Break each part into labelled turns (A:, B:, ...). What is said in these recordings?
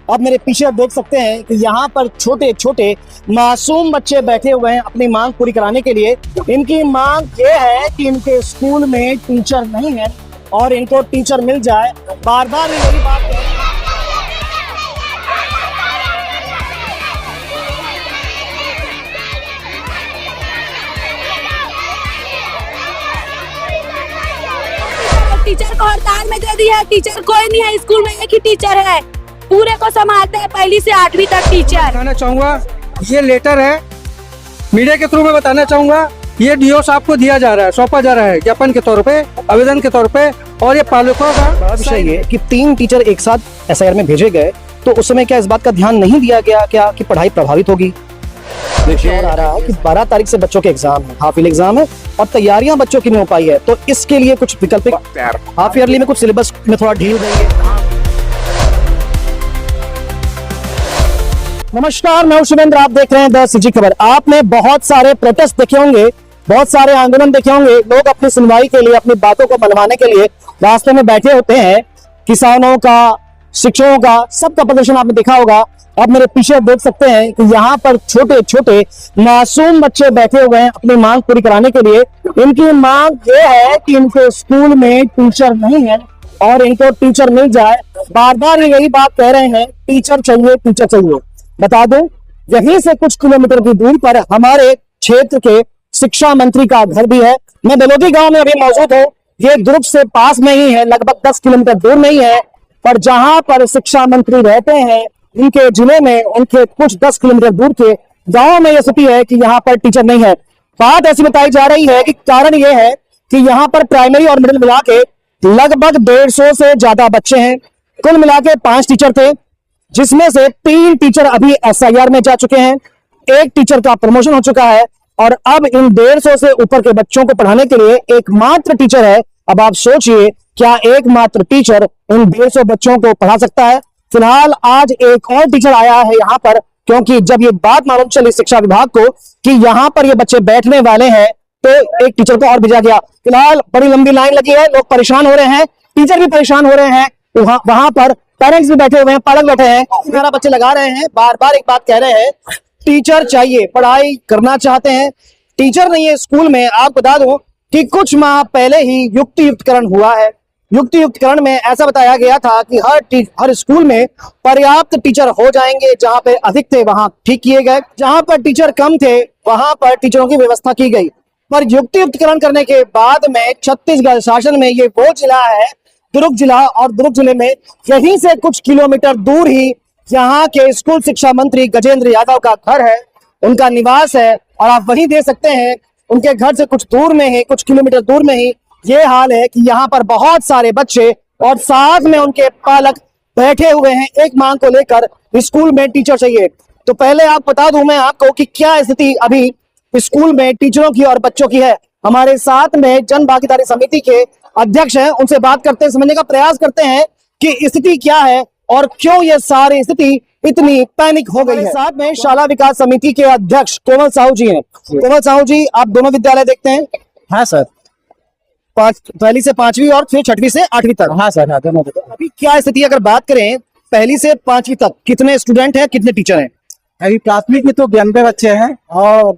A: आप मेरे पीछे देख सकते हैं कि यहाँ पर छोटे छोटे मासूम बच्चे बैठे हुए हैं अपनी मांग पूरी कराने के लिए। इनकी मांग ये है कि इनके स्कूल में टीचर नहीं है और इनको टीचर मिल जाए। बार बार यही बात है।
B: टीचर को हड़ताल में दे दिया है। टीचर कोई नहीं है स्कूल में, एक ही टीचर है, पूरे को संभालते हैं पहली से 8वीं तक टीचर।
C: बताना चाहूँगा ये लेटर है, मीडिया के थ्रू मैं बताना चाहूँगा ये डीओ साहब को दिया जा रहा है, सौंपा जा रहा है ज्ञापन के तौर पे, आवेदन के तौर पे। और ये पालकों का
A: विषय ये कि 3 टीचर एक साथ एसआईआर में भेजे गए, तो उस समय क्या इस बात का ध्यान नहीं दिया गया क्या कि पढ़ाई प्रभावित होगी? देखिए आ रहा है कि 12 तारीख से बच्चों के एग्जाम है, हाफ ईयरली एग्जाम है और तैयारियां बच्चों की नहीं हो पाई है, तो इसके लिए कुछ विकल्प हाफ ईयरली में कुछ सिलेबस में थोड़ा ढील देंगे। नमस्कार, मैं हूं शिवेंद्र, आप देख रहे हैं द सिटी खबर। आपने बहुत सारे प्रोटेस्ट देखे होंगे, बहुत सारे आंदोलन देखे होंगे। लोग अपनी सुनवाई के लिए, अपनी बातों को मनवाने के लिए रास्ते में बैठे होते हैं। किसानों का, शिक्षकों का, सबका प्रदर्शन आपने देखा होगा। आप मेरे पीछे देख सकते हैं कि यहाँ पर छोटे छोटे मासूम बच्चे बैठे हुए हैं अपनी मांग पूरी कराने के लिए। इनकी मांग ये है कि इनके स्कूल में टीचर नहीं है और इनको टीचर मिल जाए। बार बार यही बात कह रहे हैं, टीचर चाहिए, टीचर चाहिए। बता दूं, यहीं से कुछ किलोमीटर की दूरी पर हमारे क्षेत्र के शिक्षा मंत्री का घर भी है। मैं बेलोगी गांव में अभी मौजूद हूँ। ये दुर्ग से पास में ही है, लगभग 10 किलोमीटर दूर नहीं है, पर जहां पर शिक्षा मंत्री रहते हैं उनके जिले में, उनके कुछ 10 किलोमीटर दूर के गांव में यह स्थिति है कि यहाँ पर टीचर नहीं है। बात ऐसी बताई जा रही है कि कारण यह है कि यहाँ पर प्राइमरी और मिडिल मिला के लगभग 150 से ज्यादा बच्चे हैं। कुल मिला के 5 टीचर थे, जिसमें से 3 टीचर अभी एसआईआर में जा चुके हैं, 1 टीचर का प्रमोशन हो चुका है और अब इन 150 से ऊपर के बच्चों को पढ़ाने के लिए एकमात्र टीचर है। अब आप सोचिए, क्या एकमात्र टीचर इन 150 बच्चों को पढ़ा सकता है? फिलहाल आज एक और टीचर आया है यहाँ पर, क्योंकि जब ये बात मालूम चली शिक्षा विभाग को कि यहाँ पर ये बच्चे बैठने वाले हैं, तो एक टीचर को और भेजा गया। फिलहाल बड़ी लंबी लाइन लगी है, लोग परेशान हो रहे हैं, टीचर भी परेशान हो रहे हैं, वहां पर पेरेंट्स भी बैठे हुए हैं, पालक बैठे हैं, 11 बच्चे लगा रहे हैं। बार बार एक बात कह रहे हैं, टीचर चाहिए, पढ़ाई करना चाहते हैं, टीचर नहीं है स्कूल में। आप बता दूं कि कुछ माह पहले ही युक्तियुक्तकरण हुआ है। युक्तियुक्तकरण में ऐसा बताया गया था कि हर स्कूल में पर्याप्त टीचर हो जाएंगे। जहां पे अधिक थे वहां ठीक किए गए, जहां पर टीचर कम थे वहां पर टीचरों की व्यवस्था की गई। पर युक्तियुक्तकरण करने के बाद में छत्तीसगढ़ शासन में ये वो जिला है दुर्ग जिला, और दुर्ग जिले में यहीं से कुछ किलोमीटर दूर ही यहाँ के स्कूल शिक्षा मंत्री गजेंद्र यादव का घर है, उनका निवास है। और आप वहीं देख सकते हैं, उनके घर से कुछ दूर में ही, कुछ किलोमीटर दूर में ही ये हाल है कि यहाँ पर बहुत सारे बच्चे और साथ में उनके पालक बैठे हुए हैं एक मांग को लेकर, स्कूल में टीचर चाहिए। तो पहले आप बता दूं मैं आपको कि क्या स्थिति अभी स्कूल में टीचरों की और बच्चों की है। हमारे साथ में जन भागीदारी समिति के अध्यक्ष हैं, उनसे बात करते हैं, समझने का प्रयास करते हैं कि स्थिति क्या है और क्यों ये सारी स्थिति इतनी पैनिक हो गई है। साथ में शाला विकास समिति के अध्यक्ष कोमल साहू जी हैं। कोमल साहू जी, आप दोनों विद्यालय देखते हैं?
D: हाँ सर,
A: पहली से 5वीं और फिर 6वीं से 8वीं तक?
D: हाँ सर, हाँ दोनों।
A: अभी क्या स्थिति, अगर बात करें पहली से 5वीं तक, कितने स्टूडेंट हैं, कितने टीचर हैं?
D: अभी प्राथमिक में तो 92 बच्चे हैं और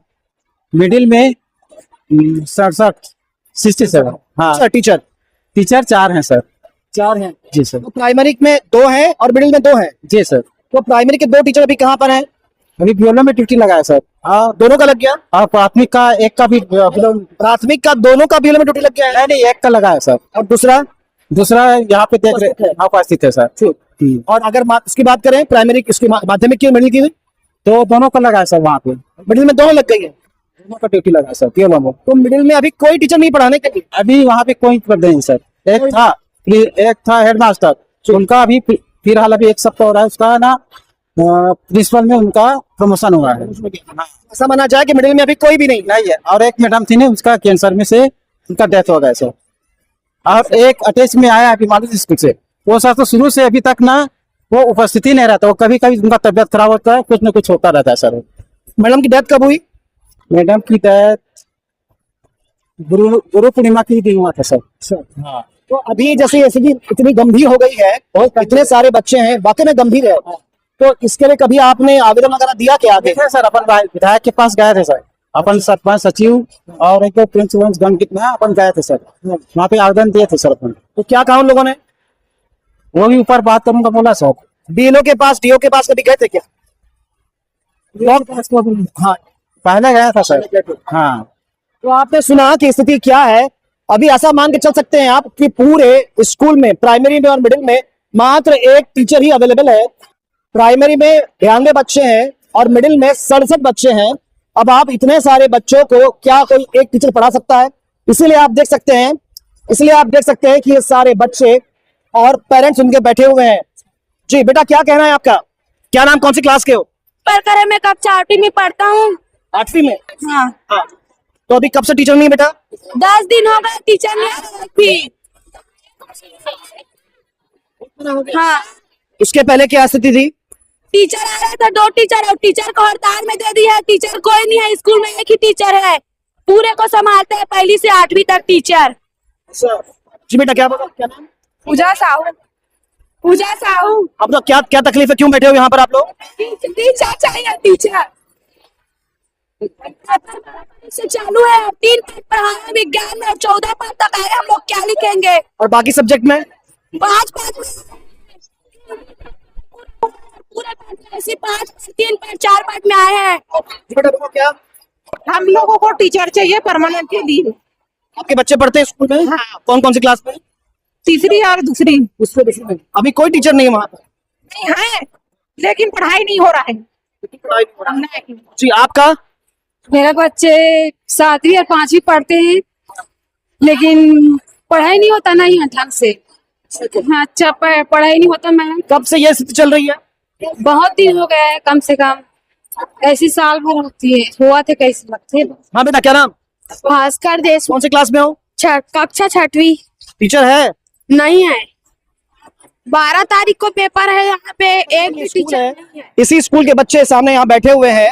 D: मिडिल में 67। हाँ, टीचर 4 हैं सर।
A: 4 हैं
D: जी सर।
A: तो प्राइमरी में 2 हैं और मिडिल में 2 हैं?
D: जी सर।
A: तो प्राइमरी के 2 टीचर अभी कहाँ पर हैं?
D: अभी बीएलओ में ड्यूटी लगाया सर।
A: हाँ, दोनों का लग गया?
D: और प्राथमिक का एक का भी,
A: प्राथमिक का दोनों का बीएलओ में ड्यूटी लग गया है?
D: नहीं, एक का लगाया सर।
A: और दूसरा यहाँ
D: पे देख रहे, हाँ उपस्थित है सर।
A: और अगर इसकी बात करें प्राइमरी, इसकी माध्यमिक की, मिडिल की,
D: तो दोनों का लगाया सर। वहाँ पे
A: मिडिल में दोनों लग गई है,
D: दोनों का ड्यूटी लगाया सर बीएलओ में।
A: तो मिडिल में अभी कोई टीचर नहीं पढ़ाने के लिए?
D: अभी वहाँ पे कोई नहीं सर। एक था हेडमास्टर, उनका अभी फिलहाल अभी 1 सप्ताह हो रहा है, उसका ना प्रिंसिपल में उनका प्रमोशन हुआ है।
A: ऐसा माना जाए कि मिडिल में अभी कोई भी नहीं
D: है। और एक मैडम थी ने, उसका कैंसर में से उनका डेथ हो गया सर। और एक अटैच में आया अभी मालूम स्कूल से, वो सर तो शुरू से अभी तक ना वो उपस्थिति नहीं रहता, वो कभी कभी उनका तबियत खराब होता है, कुछ न कुछ होता रहता है सर।
A: मैडम की डेथ कब हुई?
D: मैडम की डेथ गुरु पूर्णिमा के दिन हुआ था सर।
A: हाँ, तो अभी जैसे स्थिति इतनी गंभीर हो गई है और इतने सारे बच्चे हैं, वाकई में गंभीर है, तो इसके लिए कभी आपने आवेदन वगैरह दिया क्या आगे?
D: देखे सर, अपन विधायक के पास गए थे सर, अपन सरपंच सचिव और एक प्रिंसिपल गण कितना अपन गए थे सर, वहाँ पे आवेदन दिए थे सर अपन।
A: तो क्या कहा उन लोगों ने?
D: वो भी ऊपर बात करूंगा बोला सर।
A: बीएलओ के पास, डीओ के पास कभी गए थे क्या?
D: हाँ पहले गया था सर। हाँ
A: तो आपने सुना कि स्थिति क्या है। अभी ऐसा मान के चल सकते हैं आप कि पूरे स्कूल में, प्राइमरी में और मिडिल में मात्र एक टीचर ही अवेलेबल है। प्राइमरी में 92 बच्चे हैं और मिडिल में 67 बच्चे हैं। अब आप इतने सारे बच्चों को क्या कोई एक टीचर पढ़ा सकता है? इसीलिए आप देख सकते हैं कि ये सारे बच्चे और पेरेंट्स उनके बैठे हुए हैं। जी बेटा, क्या कहना है आपका? क्या नाम, कौन सी क्लास के हो?
B: पर मैं कक्षा 8वीं में पढ़ता हूँ।
A: 8वीं में?
B: हाँ।
A: तो अभी कब से टीचर नहीं है बेटा?
B: 10 दिन हो गए टीचर नहीं आई थी। हाँ,
A: उसके पहले क्या स्थिति थी?
B: टीचर आ रहे थे, 2 टीचर, और टीचर को हड़ताल में दे दी है। टीचर कोई नहीं है स्कूल में, एक ही टीचर है, पूरे को संभालते हैं पहली से 8वीं तक टीचर।
A: जी बेटा, क्या बोला, क्या नाम?
B: पूजा साहू।
A: अब तो क्या क्या तकलीफ है, क्यों बैठे हो यहाँ पर आप लोग?
B: टीचर चाहिए, टीचर से चालू है। 3 पाठ पढ़ाए विज्ञान में, 14 पाठ तक आए, हम लोग क्या लिखेंगे?
A: और बाकी सब्जेक्ट में?
B: 5 पूरे पाठ में ऐसे 5, 3 पाठ, 4 पाठ में आए हैं।
A: जी बेटा, देखो क्या
E: हम लोगों को टीचर चाहिए परमानेंट के लिए।
A: आपके बच्चे पढ़ते हैं स्कूल में?
E: हाँ।
A: कौन कौन सी क्लास में?
E: तीसरी और दूसरी।
A: अभी कोई टीचर नहीं है वहाँ पर?
E: नहीं है, लेकिन पढ़ाई नहीं हो रहा है। नहीं।
A: जी आपका?
B: मेरे बच्चे 7वीं और 5वीं पढ़ते हैं, लेकिन पढ़ाई नहीं होता नहीं है ढंग से। हाँ, अच्छा पढ़ाई नहीं होता मैम।
A: कब से ये स्थिति चल रही है?
B: बहुत दिन हो गए हैं, कम से कम ऐसी साल भर होती है, हुआ थे कैसे लगते।
A: हाँ बेटा, क्या नाम?
B: भास्कर देश,
A: कौन सी क्लास में हो?
B: कक्षा 6वीं।
A: टीचर है?
B: नहीं है, 12 तारीख को पेपर है। यहाँ पे एक भी
A: स्कूल
B: टीचर
A: है,
B: नहीं है।
A: इसी स्कूल के बच्चे सामने यहाँ बैठे हुए हैं।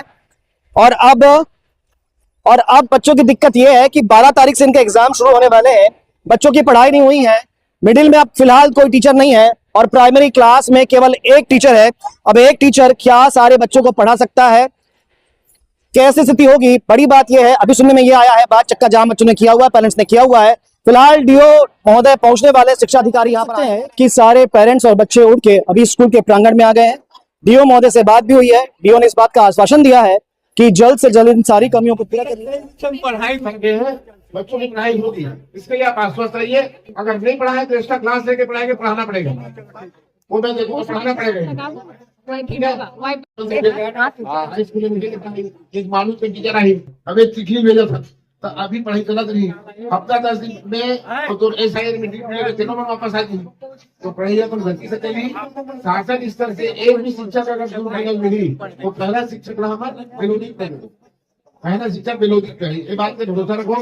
A: और अब बच्चों की दिक्कत ये है कि 12 तारीख से इनके एग्जाम शुरू होने वाले हैं। बच्चों की पढ़ाई नहीं हुई है। मिडिल में अब फिलहाल कोई टीचर नहीं है और प्राइमरी क्लास में केवल एक टीचर है। अब एक टीचर क्या सारे बच्चों को पढ़ा सकता है? कैसे स्थिति होगी? बड़ी बात यह है, अभी सुनने में ये आया है, बात चक्का जाम बच्चों ने किया हुआ है, पेरेंट्स ने किया हुआ है। फिलहाल डीओ महोदय पहुंचने वाले, शिक्षा अधिकारी यहाँ पर हैं कि सारे पेरेंट्स और बच्चे उठ के अभी स्कूल के प्रांगण में आ गए हैं। डीओ महोदय से बात भी हुई है। डीओ ने इस बात का आश्वासन दिया है कि जल्द से जल्द इन सारी कमियों को पूरा करेंगे।
F: पढ़ाई थके हैं, बच्चों की पढ़ाई होगी, इसके लिए आप आश्वस्त रहिए। अगर नहीं पढ़ाए तो एक्स्ट्रा क्लास लेके पढ़ाएंगे, पढ़ाना पड़ेगा। वो मैं देखो, पढ़ाना पड़ेगा। ठीक है, हाई स्कूल में एक मालूम पे टीचर आई, अब एक चिट्ठी भेजा था, तो अभी पढ़ाई चलत रही। हफ्ता 10 दिन में तो SIR मीटिंग में तीनों में वापस आई, तो पढ़ाई तो गति से चली। शासन स्तर से एक भी शिक्षक अगर शुरू मिली तो पहला शिक्षक पहला शिक्षक बेलोदित रही। ये बात पे भरोसा रखो।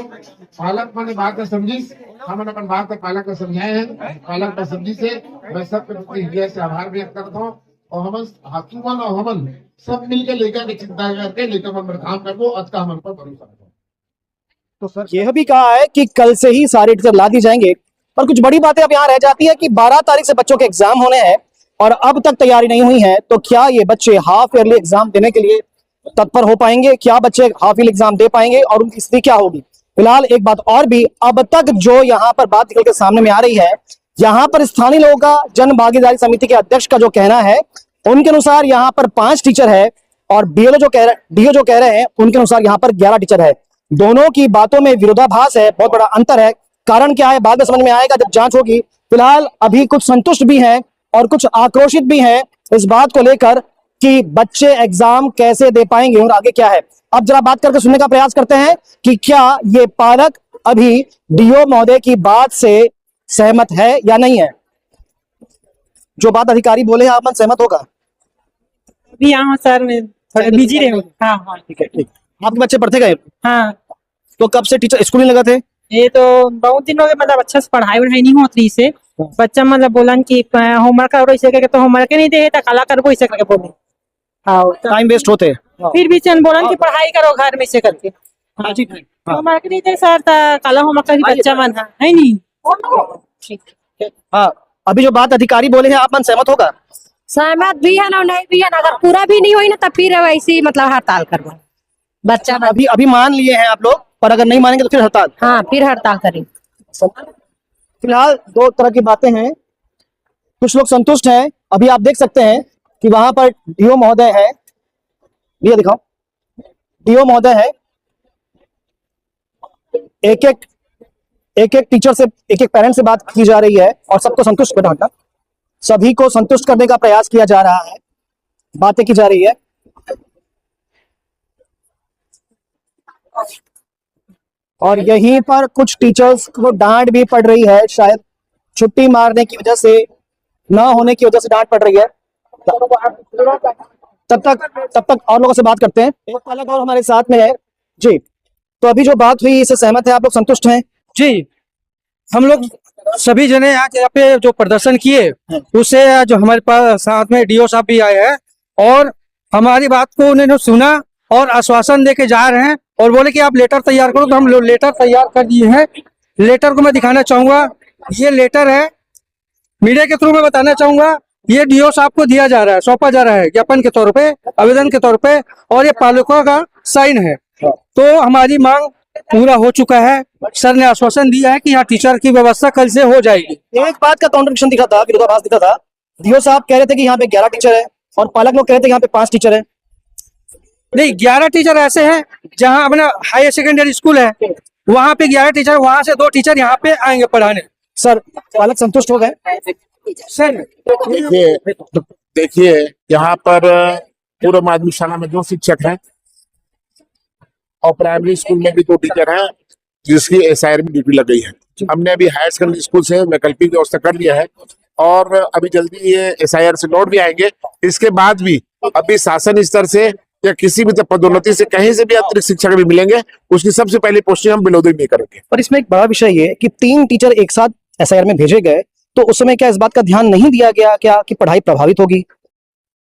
F: पालक मैंने बात का समझी, हमने अपन बात का पालक को समझाए हैं। पालक का समझी से मैं सबके प्रति हृदय से आभार व्यक्त करता हूँ। और हम हाथुमन और हमन सब मिलकर लेकर के चिंता करके लेकर हम काम करबो। आज का हम पर भरोसा रखो।
A: तो सर यह भी कहा है कि कल से ही सारे टीचर ला दी जाएंगे। पर कुछ बड़ी बातें अब यहाँ रह जाती है कि 12 तारीख से बच्चों के एग्जाम होने हैं और अब तक तैयारी नहीं हुई है। तो क्या ये बच्चे हाफ ईयरली एग्जाम देने के लिए तत्पर हो पाएंगे? क्या बच्चे हाफ ईयरली एग्जाम दे पाएंगे और उनकी स्थिति क्या होगी? फिलहाल एक बात और भी अब तक जो यहाँ पर बात निकल के सामने में आ रही है, यहाँ पर स्थानीय लोगों का, जन भागीदारी समिति के अध्यक्ष का जो कहना है, उनके अनुसार यहाँ पर 5 टीचर है और डीओ जो कह रहे हैं उनके अनुसार यहाँ पर 11 टीचर है। दोनों की बातों में विरोधाभास है, बहुत बड़ा अंतर है। कारण क्या है बाद में समझ में आएगा जब जांच होगी। फिलहाल अभी कुछ संतुष्ट भी हैं और कुछ आक्रोशित भी हैं इस बात को लेकर कि बच्चे एग्जाम कैसे दे पाएंगे और आगे क्या है। अब जरा बात करके सुनने का प्रयास करते हैं कि क्या ये पालक अभी डीओ महोदय की बात से सहमत है या नहीं है। जो बात अधिकारी बोले आप मन सहमत होगा?
E: अभी यहाँ सर मैं थोड़ा बिजी रहे। हाँ हाँ
A: ठीक है, ठीक। आपके बच्चे पढ़ते गए?
E: हाँ।
A: तो कब से टीचर स्कूल नहीं लगा थे?
E: ये तो बहुत दिन हो गए, मतलब अच्छा से पढ़ाई वढ़ाई नहीं होती से बच्चा मतलब बोलन कि होमवर्क करो इसे करके, तो होमवर्क नहीं दे कला करबो इसे करके बोले। हाँ,
A: टाइम वेस्ट होते।
E: फिर भी चंद बोलन कि पढ़ाई करो घर में से करके।
A: हाँ ठीक है।
E: होमवर्क नहीं दे सर, कला होमवर्क का भी बच्चा मन है नहीं।
A: हाँ, अभी जो बात अधिकारी बोले हैं आप मन सहमत होगा?
G: सहमत भी है ना नहीं भी है ना, अगर पूरा भी नहीं हुई ना तो फिर वैसे ही मतलब हड़ताल करवा बच्चा।
A: अभी अभी मान लिए हैं आप लोग, पर अगर नहीं मानेंगे तो फिर हड़ताल।
G: हाँ फिर हड़ताल करेंगे।
A: फिलहाल दो तरह की बातें हैं, कुछ लोग संतुष्ट हैं। अभी आप देख सकते हैं कि वहां पर डीओ महोदय है, ये दिखाओ, डीओ महोदय है, एक एक टीचर से, एक पेरेंट से बात की जा रही है और सबको संतुष्ट करना, मतलब सभी को संतुष्ट करने का प्रयास किया जा रहा है, बातें की जा रही है। और यहीं पर कुछ टीचर्स को डांट भी पड़ रही है, शायद छुट्टी मारने की वजह से, ना होने की वजह से डांट पड़ रही है। तब तक और लोगों से बात करते हैं। एक पालक और हमारे साथ में है जी। तो अभी जो बात हुई इससे सहमत है आप लोग, संतुष्ट हैं?
C: जी, हम लोग सभी जने आज यहाँ पे जो प्रदर्शन किए उससे जो हमारे पास साथ में डीओ साहब भी आए हैं और हमारी बात को उन्होंने सुना और आश्वासन देके जा रहे हैं और बोले कि आप लेटर तैयार करो। तो हम लोग लेटर तैयार कर दिए हैं। लेटर को मैं दिखाना चाहूंगा, ये लेटर है, मीडिया के थ्रू मैं बताना चाहूंगा, ये डीओ साहब को दिया जा रहा है, सौंपा जा रहा है ज्ञापन के तौर पे, आवेदन के तौर पे, और ये पालकों का साइन है। तो हमारी मांग पूरा हो चुका है। सर ने आश्वासन दिया है कि यहाँ टीचर की व्यवस्था कल से हो जाएगी।
A: एक बात का कॉन्ट्रडिक्शन दिखा था, विरोधाभास दिखा था। डीओ साहब कह रहे थे कि यहाँ पे 11 टीचर है और पालक लोग कह रहे थे यहाँ पे 5 टीचर है।
C: नहीं, 11 टीचर ऐसे हैं जहाँ अपना हायर सेकेंडरी स्कूल है, वहाँ पे 11 टीचर, वहाँ से 2 टीचर यहाँ पे आएंगे पढ़ाने।
A: सर पालक संतुष्ट हो गए?
C: सर
F: देखिए यहाँ पर पूर्व माध्यमिक शाला में 2 शिक्षक हैं और प्राइमरी स्कूल में भी 2 टीचर हैं जिसकी एसआईआर में ड्यूटी लग गई है। हमने अभी हायर सेकेंडरी स्कूल से वैकल्पिक व्यवस्था कर लिया है और अभी जल्दी ये एसआईआर से लौट भी आएंगे। इसके बाद भी अभी शासन स्तर से या किसी भी पदोन्नति से कहीं से भी अतिरिक्त शिक्षक भी मिलेंगे, उसकी सबसे पहली पोस्टिंग हम बिलोदरी में करेंगे।
A: पर इसमें एक बड़ा विषय ये कि 3 टीचर एक साथ एसआईआर में भेजे गए, तो उस समय क्या इस बात का ध्यान नहीं दिया गया क्या कि पढ़ाई प्रभावित होगी?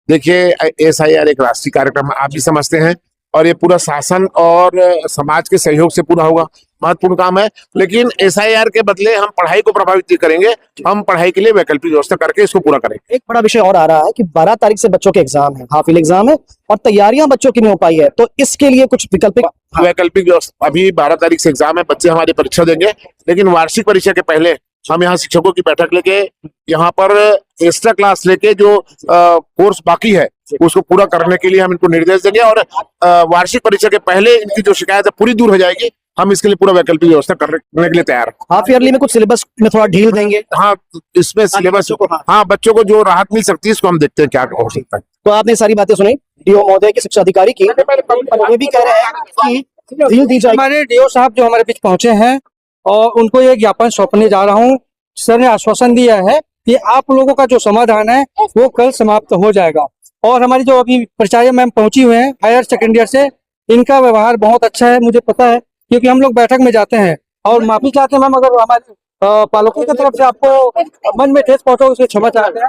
F: देखिए एसआईआर एक राष्ट्रीय कार्यक्रम आप भी समझते हैं और ये पूरा शासन और समाज के सहयोग से पूरा होगा, महत्वपूर्ण काम है। लेकिन एसआईआर के बदले हम पढ़ाई को प्रभावित नहीं करेंगे, हम पढ़ाई के लिए वैकल्पिक व्यवस्था करके इसको पूरा करेंगे।
A: एक बड़ा विषय और आ रहा है कि 12 तारीख से बच्चों के एग्जाम है, हाफ ईयरली एग्जाम है और तैयारियां बच्चों की नहीं हो पाई है, तो इसके लिए कुछ
F: वैकल्पिक व्यवस्था, अभी 12 तारीख से एग्जाम है, बच्चे हमारी परीक्षा देंगे, लेकिन वार्षिक परीक्षा के पहले हम यहाँ शिक्षकों की बैठक लेके यहाँ पर एक्स्ट्रा क्लास लेके जो कोर्स बाकी है उसको पूरा करने के लिए हम इनको निर्देश देंगे और वार्षिक परीक्षा के पहले इनकी जो शिकायत है पूरी दूर हो जाएगी। हम इसके लिए पूरा वैकल्पिक व्यवस्था करने के लिए तैयार हैं।
A: हाफ ईयरली में कुछ सिलेबस में थोड़ा ढील देंगे?
F: हाँ, इसमें सिलेबस, हाँ बच्चों को जो राहत मिल सकती है इसको हम देखते हैं क्या हो सकता है।
A: तो आपने सारी बातें सुनी डीओ महोदय की, शिक्षा अधिकारी की, ये भी कह रहे हैं कि ढील दी जाएगी।
C: हमारे डीओ साहब जो हमारे बीच पहुंचे हैं और उनको ये ज्ञापन सौंपने जा रहा हूँ। सर ने आश्वासन दिया है कि आप लोगों का जो समाधान है वो कल समाप्त हो जाएगा। और हमारी जो अभी प्राचार्य मैम पहुंची हुए हैं हायर सेकेंडरी से, इनका व्यवहार बहुत अच्छा है, मुझे पता है, क्योंकि हम लोग बैठक में जाते हैं। और माफी चाहते हैं मैम अगर हमारे पालकों की तरफ से आपको मन में ठेस पहुंचा, उसे क्षमा चाहते हैं।